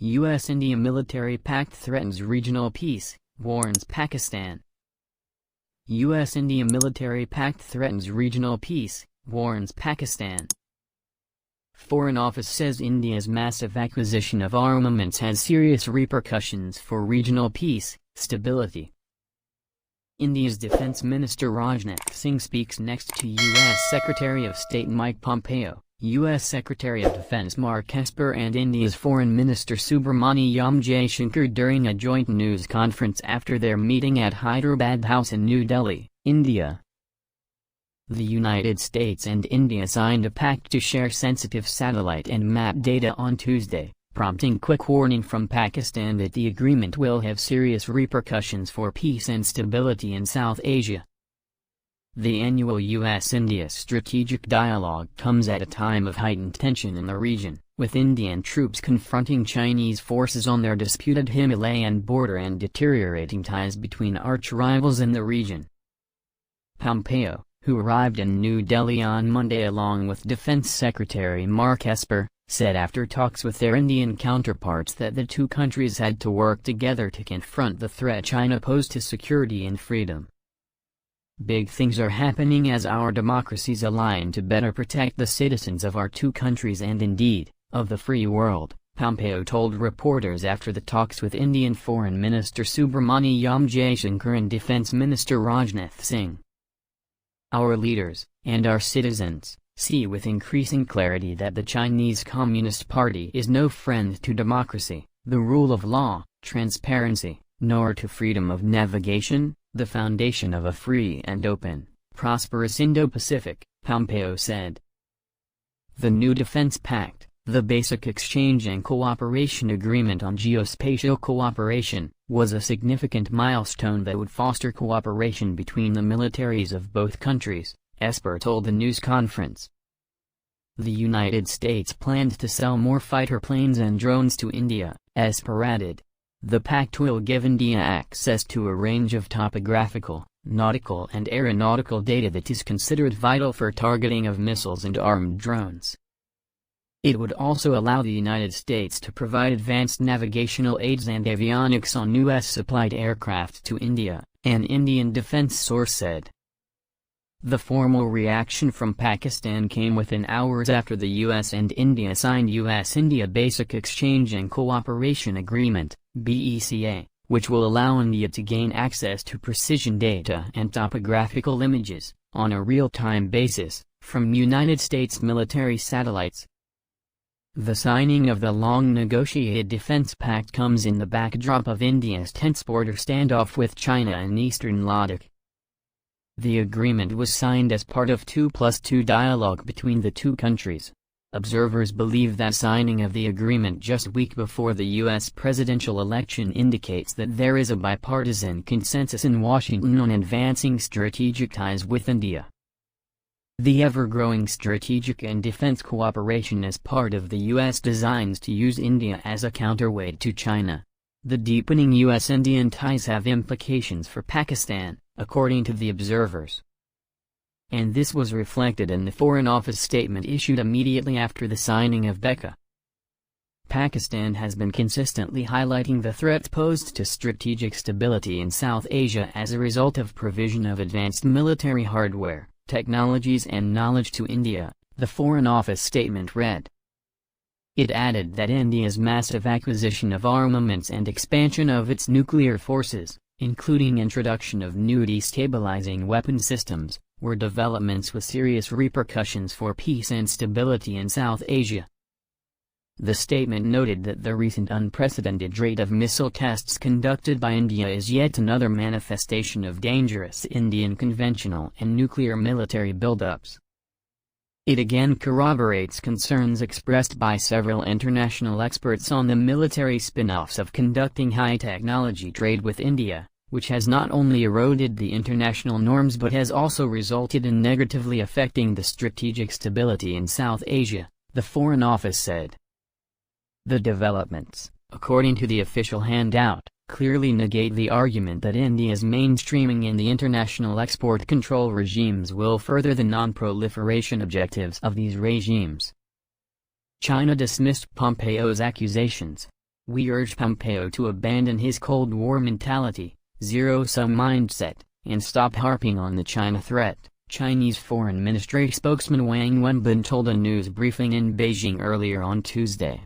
U.S.-India military pact threatens regional peace, warns Pakistan. U.S.-India military pact threatens regional peace, warns Pakistan. Foreign Office says India's massive acquisition of armaments has serious repercussions for regional peace, stability. India's Defence Minister Rajnath Singh speaks next to U.S. Secretary of State Mike Pompeo, U.S. Secretary of Defense Mark Esper and India's Foreign Minister Subrahmanyam Jaishankar during a joint news conference after their meeting at Hyderabad House in New Delhi, India. The United States and India signed a pact to share sensitive satellite and map data on Tuesday, prompting quick warning from Pakistan that the agreement will have serious repercussions for peace and stability in South Asia. The annual U.S.-India strategic dialogue comes at a time of heightened tension in the region, with Indian troops confronting Chinese forces on their disputed Himalayan border and deteriorating ties between arch-rivals in the region. Pompeo, who arrived in New Delhi on Monday along with Defense Secretary Mark Esper, said after talks with their Indian counterparts that the two countries had to work together to confront the threat China posed to security and freedom. Big things are happening as our democracies align to better protect the citizens of our two countries and indeed, of the free world, Pompeo told reporters after the talks with Indian Foreign Minister Subrahmanyam Jaishankar and Defence Minister Rajnath Singh. Our leaders, and our citizens, see with increasing clarity that the Chinese Communist Party is no friend to democracy, the rule of law, transparency, nor to freedom of navigation, the foundation of a free and open, prosperous Indo-Pacific, Pompeo said. The new Defense Pact, the Basic Exchange and Cooperation Agreement on Geospatial Cooperation, was a significant milestone that would foster cooperation between the militaries of both countries, Esper told the news conference. The United States planned to sell more fighter planes and drones to India, Esper added. The pact will give India access to a range of topographical, nautical and aeronautical data that is considered vital for targeting of missiles and armed drones. It would also allow the United States to provide advanced navigational aids and avionics on U.S.-supplied aircraft to India, an Indian defense source said. The formal reaction from Pakistan came within hours after the U.S. and India signed U.S.-India Basic Exchange and Cooperation Agreement, BECA, which will allow India to gain access to precision data and topographical images, on a real-time basis, from United States military satellites. The signing of the long-negotiated Defense Pact comes in the backdrop of India's tense border standoff with China in eastern Ladakh. The agreement was signed as part of 2+2 dialogue between the two countries. Observers believe that signing of the agreement just a week before the U.S. presidential election indicates that there is a bipartisan consensus in Washington on advancing strategic ties with India. The ever-growing strategic and defense cooperation is part of the U.S. designs to use India as a counterweight to China. The deepening U.S.-Indian ties have implications for Pakistan, according to the observers. And this was reflected in the Foreign Office statement issued immediately after the signing of BECA. Pakistan has been consistently highlighting the threats posed to strategic stability in South Asia as a result of provision of advanced military hardware, technologies and knowledge to India, the Foreign Office statement read. It added that India's massive acquisition of armaments and expansion of its nuclear forces, including introduction of new destabilizing weapon systems, were developments with serious repercussions for peace and stability in South Asia. The statement noted that the recent unprecedented rate of missile tests conducted by India is yet another manifestation of dangerous Indian conventional and nuclear military buildups. It again corroborates concerns expressed by several international experts on the military spin-offs of conducting high-technology trade with India, which has not only eroded the international norms but has also resulted in negatively affecting the strategic stability in South Asia, the Foreign Office said. The developments, according to the official handout, clearly negate the argument that India's mainstreaming in the international export control regimes will further the non-proliferation objectives of these regimes. China dismissed Pompeo's accusations. We urge Pompeo to abandon his Cold War mentality, zero-sum mindset, and stop harping on the China threat, Chinese Foreign Ministry spokesman Wang Wenbin told a news briefing in Beijing earlier on Tuesday.